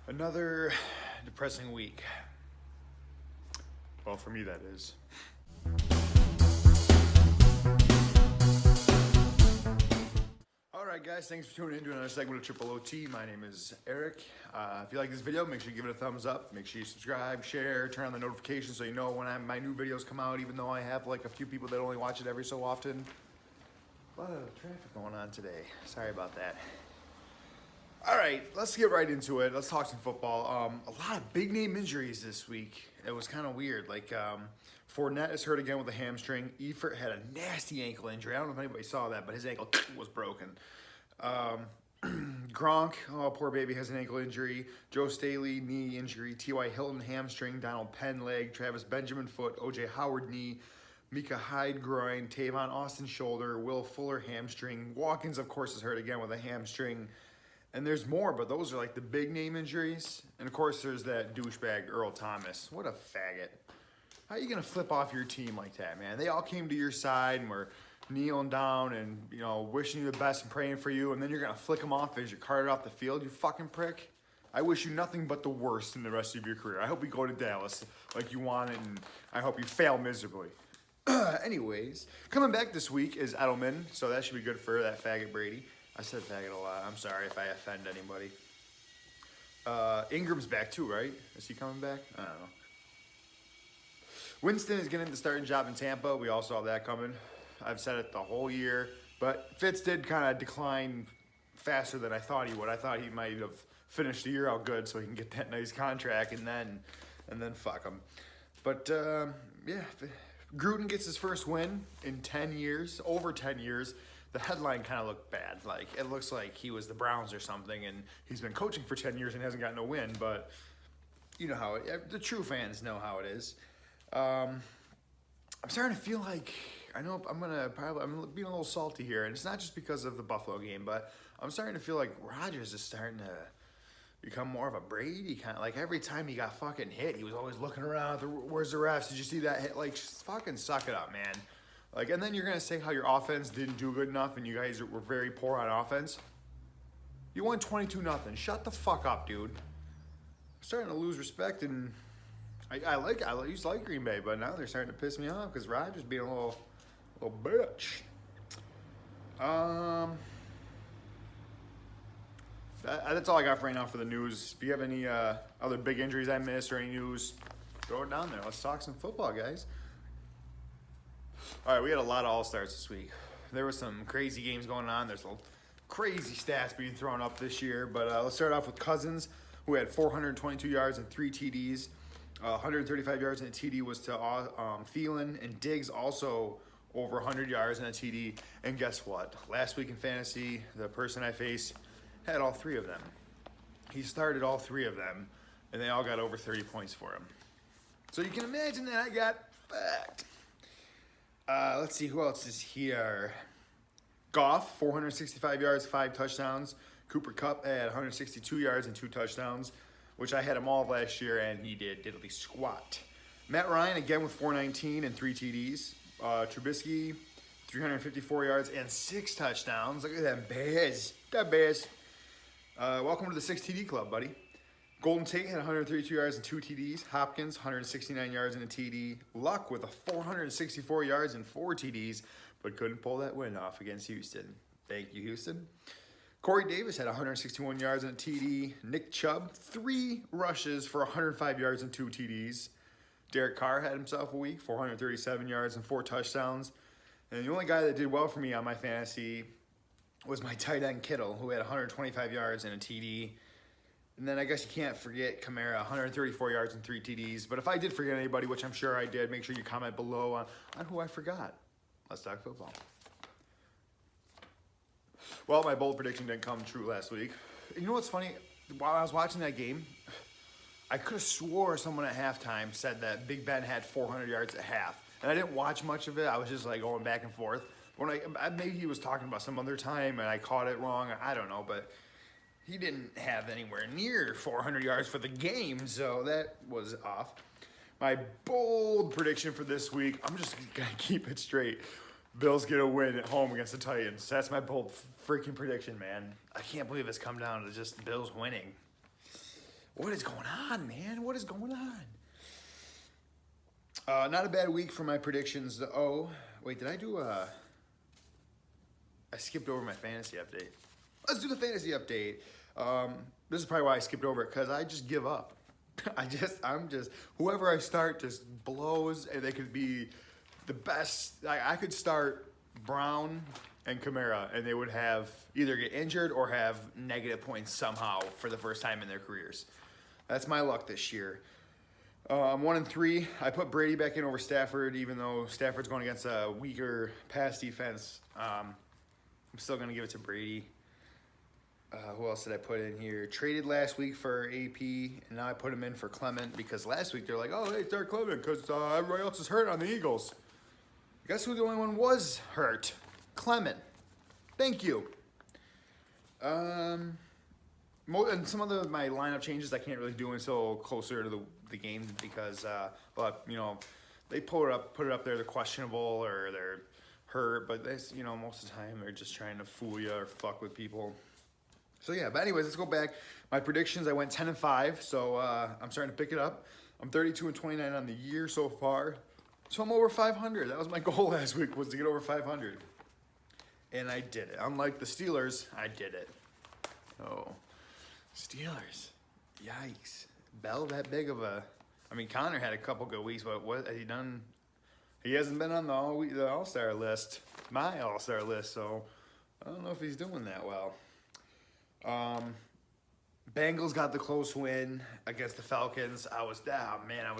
Another depressing week. Well, for me, that is. Alright guys, thanks for tuning in to another segment of Triple OT. My name is Eric. If you like this video, make sure you give it a thumbs up. Make sure you subscribe, share, turn on the notifications so you know when my new videos come out, even though I have like a few people that only watch it every so often. A lot of traffic going on today. Sorry about that. Alright, let's get right into it. Let's talk some football. A lot of big name injuries this week. It was kind of weird. Like, Fournette is hurt again with a hamstring. Eifert had a nasty ankle injury. I don't know if anybody saw that, but his ankle was broken. Gronk, oh, poor baby, has an ankle injury. Joe Staley, knee injury. T.Y. Hilton, hamstring. Donald Penn, leg. Travis Benjamin, foot. O.J. Howard, knee. Micah Hyde, groin. Tavon Austin, shoulder. Will Fuller, hamstring. Watkins, of course, is hurt again with a hamstring. And there's more, but those are like the big name injuries. And of course, there's that douchebag Earl Thomas. What a faggot. How are you going to flip off your team like that, man? They all came to your side and were kneeling down and, you know, wishing you the best and praying for you. And then you're going to flick them off as you're carted off the field, you fucking prick. I wish you nothing but the worst in the rest of your career. I hope you go to Dallas like you want it, and I hope you fail miserably. Anyways, coming back this week is Edelman, so that should be good for that faggot Brady. I said faggot a lot. I'm sorry if I offend anybody. Ingram's back too, right? Is he coming back? I don't know. Winston is getting the starting job in Tampa. We all saw that coming. I've said it the whole year. But Fitz did kind of decline faster than I thought he would. I thought he might have finished the year out good so he can get that nice contract and then fuck him. But, yeah, Gruden gets his first win in 10 years, over 10 years. The headline kind of looked bad. Like, it looks like he was the Browns or something, and he's been coaching for 10 years and hasn't gotten a win. But you know how the true fans know how it is. I'm starting to feel like, I know I'm being a little salty here, and it's not just because of the Buffalo game, but I'm starting to feel like Rodgers is starting to become more of a Brady kind of, like every time he got fucking hit, he was always looking around, where's the refs? Did you see that hit? Like, just fucking suck it up, man. Like, and then you're going to say how your offense didn't do good enough and you guys were very poor on offense. You won 22-0. Shut the fuck up, dude. I'm starting to lose respect, and I used to like Green Bay, but now they're starting to piss me off because Rodgers being a little bitch. That's all I got for right now for the news. If you have any other big injuries I missed or any news, throw it down there. Let's talk some football, guys. All right, we had a lot of All-Stars this week. There were some crazy games going on. There's crazy stats being thrown up this year. But let's start off with Cousins, who had 422 yards and 3 TDs. 135 yards and a TD was to Thielen, and Diggs also over 100 yards and a TD. And guess what? Last week in fantasy, the person I faced had all 3 of them. He started all 3 of them, and they all got over 30 points for him. So you can imagine that I got fucked. Let's see, who else is here? Goff, 465 yards, 5 touchdowns. Cooper Kupp had 162 yards and 2 touchdowns, which I had him all of last year, and he did diddly squat. Matt Ryan, again with 419 and 3 TDs. Trubisky, 354 yards and 6 touchdowns. Look at that Bears. That Bears. Welcome to the 6 TD club, buddy. Golden Tate had 132 yards and 2 TDs. Hopkins, 169 yards and a TD. Luck with 464 yards and 4 TDs, but couldn't pull that win off against Houston. Thank you, Houston. Corey Davis had 161 yards and a TD. Nick Chubb, 3 rushes for 105 yards and 2 TDs. Derek Carr had himself a week, 437 yards and 4 touchdowns. And the only guy that did well for me on my fantasy was my tight end Kittle, who had 125 yards and a TD. And then I guess you can't forget Kamara, 134 yards and 3 TDs. But if I did forget anybody, which I'm sure I did, make sure you comment below on who I forgot. Let's talk football. Well, my bold prediction didn't come true last week. You know what's funny? While I was watching that game, I could have swore someone at halftime said that Big Ben had 400 yards at half. And I didn't watch much of it. I was just like going back and forth. When maybe he was talking about some other time and I caught it wrong. I don't know, but he didn't have anywhere near 400 yards for the game, so that was off. My bold prediction for this week, I'm just going to keep it straight. Bills get a win at home against the Titans. That's my bold freaking prediction, man. I can't believe it's come down to just the Bills winning. What is going on, man? What is going on? Not a bad week for my predictions. Oh, wait, did I do I skipped over my fantasy update. Let's do the fantasy update. This is probably why I skipped over it, because I just give up. Whoever I start just blows, and they could be the best. I could start Brown and Kamara, and they would have either get injured or have negative points somehow for the first time in their careers. That's my luck this year. I'm 1-3. I put Brady back in over Stafford, even though Stafford's going against a weaker pass defense. I'm still going to give it to Brady. Who else did I put in here? Traded last week for AP, and now I put him in for Clement, because last week they're like, oh, hey, start Clement because everybody else is hurt on the Eagles. Guess who the only one was hurt? Clement. Thank you. And some of my lineup changes I can't really do until closer to the game, because, they put it up there, they're questionable or they're hurt, but most of the time they're just trying to fool you or fuck with people. So yeah, but anyways, let's go back. My predictions, I went 10-5, so I'm starting to pick it up. I'm 32-29 on the year so far, so I'm over 500. That was my goal last week, was to get over 500, and I did it. Unlike the Steelers, I did it. Oh, Steelers, yikes! Bell that big of a? I mean, Connor had a couple good weeks, but what has he done? He hasn't been on the All-Star list, my All-Star list, so I don't know if he's doing that well. Bengals got the close win against the Falcons. I was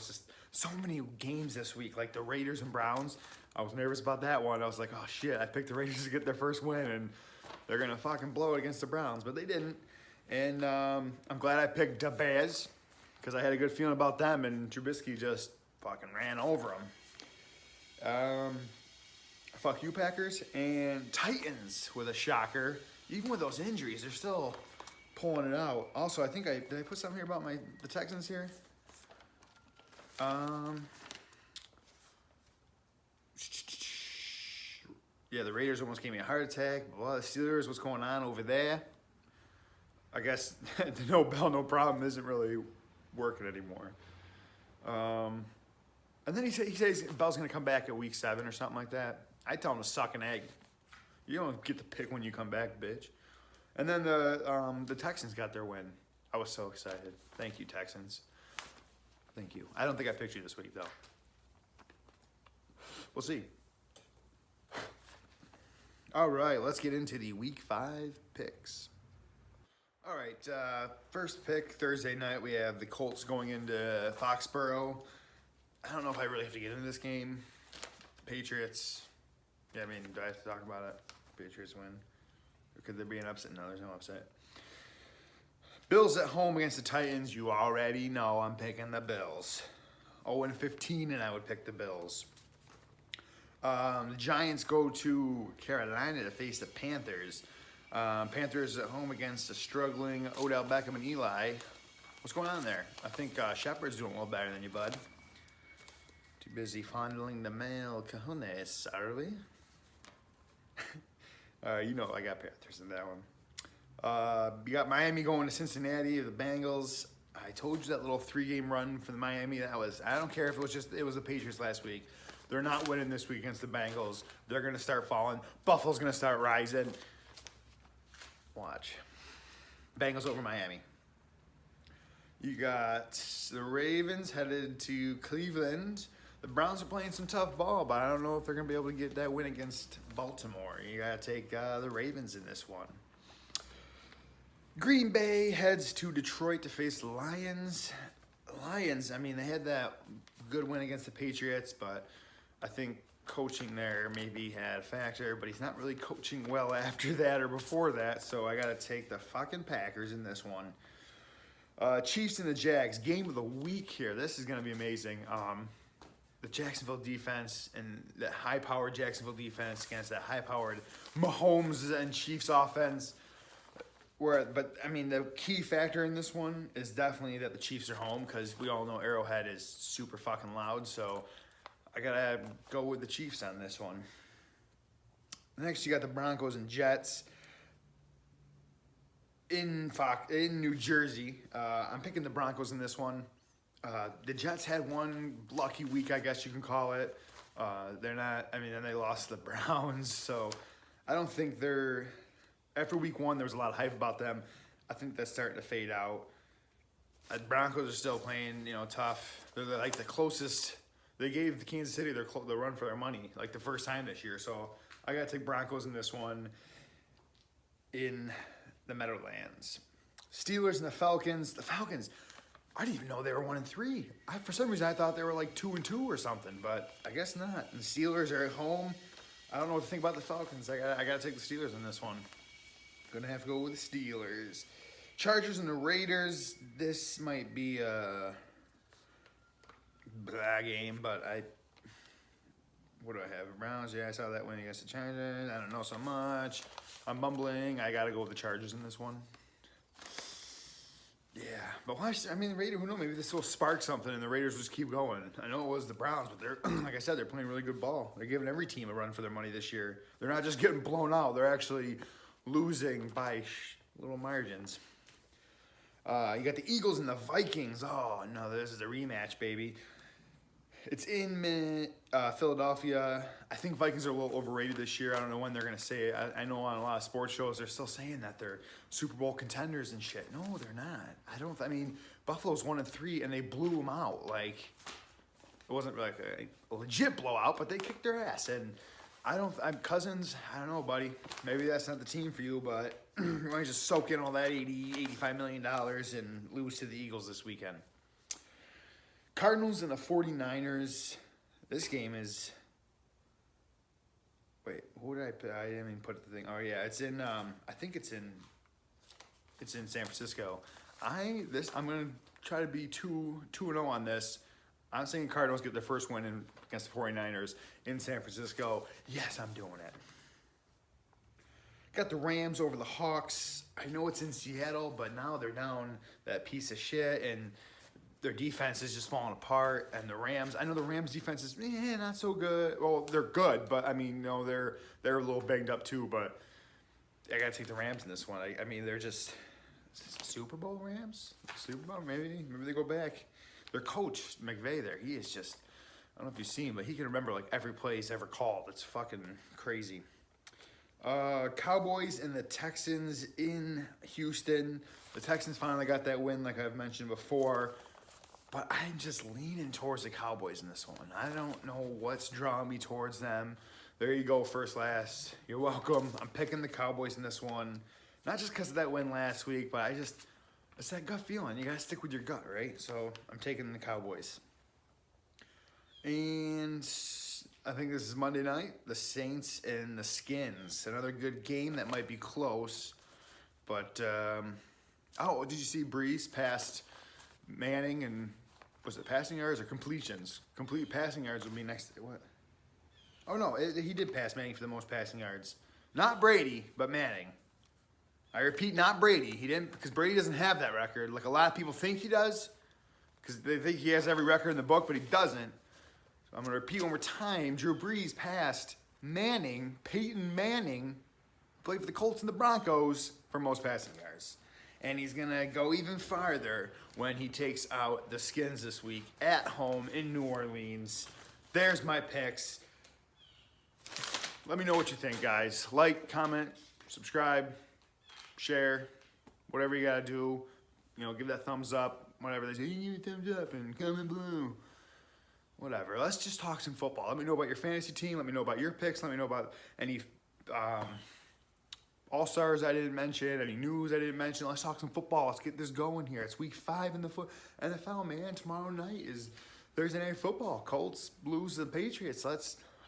just so many games this week, like the Raiders and Browns. I was nervous about that one. I was like, oh shit, I picked the Raiders to get their first win, and they're gonna fucking blow it against the Browns, but they didn't. And I'm glad I picked the Bears, because I had a good feeling about them, and Trubisky just fucking ran over them. Fuck you, Packers. And Titans with a shocker. Even with those injuries, they're still pulling it out. Also, I think did I put something here about the Texans here? Yeah, the Raiders almost gave me a heart attack. Well, the Steelers, what's going on over there? I guess the no bell, no problem isn't really working anymore. And then he says Bell's going to come back at week 7 or something like that. I tell him to suck an egg. You don't get to pick when you come back, bitch. And then the Texans got their win. I was so excited. Thank you, Texans. Thank you. I don't think I picked you this week, though. We'll see. All right, let's get into the Week 5 picks. All right, first pick, Thursday night, we have the Colts going into Foxborough. I don't know if I really have to get into this game. Patriots. Yeah, I mean, do I have to talk about it? Patriots win. Or could there be an upset? No, there's no upset. Bills at home against the Titans. You already know I'm picking the Bills. 0-15, and I would pick the Bills. The Giants go to Carolina to face the Panthers. Panthers at home against a struggling Odell Beckham and Eli. What's going on there? I think Shepard's doing a little better than you, bud. Too busy fondling the male cojones, are we? I got Panthers in that one. You got Miami going to Cincinnati, the Bengals. I told you that little 3-game run for the Miami. I don't care if it was the Patriots last week. They're not winning this week against the Bengals. They're going to start falling. Buffalo's going to start rising. Watch. Bengals over Miami. You got the Ravens headed to Cleveland. The Browns are playing some tough ball, but I don't know if they're going to be able to get that win against Baltimore. You got to take the Ravens in this one. Green Bay heads to Detroit to face the Lions. Lions, I mean, they had that good win against the Patriots, but I think coaching there maybe had a factor, but he's not really coaching well after that or before that, so I got to take the fucking Packers in this one. Chiefs and the Jags, game of the week here. This is going to be amazing. The Jacksonville defense and the high-powered Jacksonville defense against that high-powered Mahomes and Chiefs offense. But the key factor in this one is definitely that the Chiefs are home, because we all know Arrowhead is super fucking loud, so I got to go with the Chiefs on this one. Next, you got the Broncos and Jets. in New Jersey. I'm picking the Broncos in this one. The Jets had one lucky week, I guess you can call it. They're not. I mean, and they lost the Browns, so I don't think they're. After week one, there was a lot of hype about them. I think that's starting to fade out. The Broncos are still playing, tough. They're like the closest. They gave Kansas City the run for their money, like the first time this year. So I got to take Broncos in this one in the Meadowlands. Steelers and the Falcons. The Falcons, I didn't even know they were 1-3. For some reason, I thought they were like 2-2 or something, but I guess not. And the Steelers are at home. I don't know what to think about the Falcons. I got to take the Steelers in this one. Gonna have to go with the Steelers. Chargers and the Raiders. This might be a blah game, but what do I have? Browns. Yeah, I saw that win against the Chargers. I don't know so much. I'm bumbling. I gotta go with the Chargers in this one. Yeah, but why? I mean, the Raiders. Who knows? Maybe this will spark something, and the Raiders just keep going. I know it was the Browns, but they're like I said, they're playing really good ball. They're giving every team a run for their money this year. They're not just getting blown out. They're actually losing by little margins. You got the Eagles and the Vikings. Oh, no, this is a rematch, baby. It's in Philadelphia. I think Vikings are a little overrated this year. I don't know when they're going to say it. I know on a lot of sports shows they're still saying that they're Super Bowl contenders and shit. No, they're not. I mean, Buffalo's 1-3, and they blew them out. Like, it wasn't like a legit blowout, but they kicked their ass. And Cousins, I don't know, buddy. Maybe that's not the team for you, but you might just soak in all that $85 million and lose to the Eagles this weekend. Cardinals and the 49ers. This game is... Wait, who did I put? I didn't even put the thing. Oh, yeah, it's in... I think it's in San Francisco. I'm going to try to be 2-0 on this. I'm saying Cardinals get their first win against the 49ers in San Francisco. Yes, I'm doing it. Got the Rams over the Hawks. I know it's in Seattle, but now they're down that piece of shit, and their defense is just falling apart. And the Rams, I know the Rams defense is not so good. Well, they're good, but I mean, they're a little banged up too. But I gotta take the Rams in this one. I mean, they're just Super Bowl Rams. Super Bowl, maybe they go back. Their coach McVay there, he is just. I don't know if you've seen, but he can remember like every play he's ever called. It's fucking crazy. Cowboys and the Texans in Houston. The Texans finally got that win, like I've mentioned before. But I'm just leaning towards the Cowboys in this one. I don't know what's drawing me towards them. There you go, first last. You're welcome. I'm picking the Cowboys in this one. Not just because of that win last week, but it's that gut feeling. You got to stick with your gut, right? So I'm taking the Cowboys. And I think this is Monday night. The Saints and the Skins. Another good game that might be close. But, did you see Breeze passed Manning, and was it passing yards or completions? Complete passing yards would be next. What? Oh, no, he did pass Manning for the most passing yards. Not Brady, but Manning. I repeat, not Brady. He didn't, because Brady doesn't have that record. Like a lot of people think he does, because they think he has every record in the book, but he doesn't. So I'm going to repeat one more time. Drew Brees passed Manning, Peyton Manning, played for the Colts and the Broncos for most passing yards. And he's going to go even farther when he takes out the Skins this week at home in New Orleans. There's my picks. Let me know what you think, guys. Like, comment, subscribe, share, whatever you got to do. Give that thumbs up. Whatever they say, you give a thumbs up and comment below. Whatever. Let's just talk some football. Let me know about your fantasy team. Let me know about your picks. Let me know about any All-Stars I didn't mention, any news I didn't mention. Let's talk some football. Let's get this going here. It's week 5 in the NFL, man. Tomorrow night is Thursday Night Football. Colts lose to the Patriots.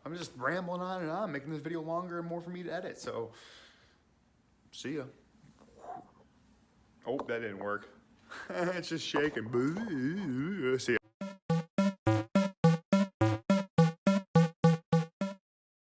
I'm just rambling on and on, making this video longer and more for me to edit. So, see ya. Oh, that didn't work. It's just shaking. See ya.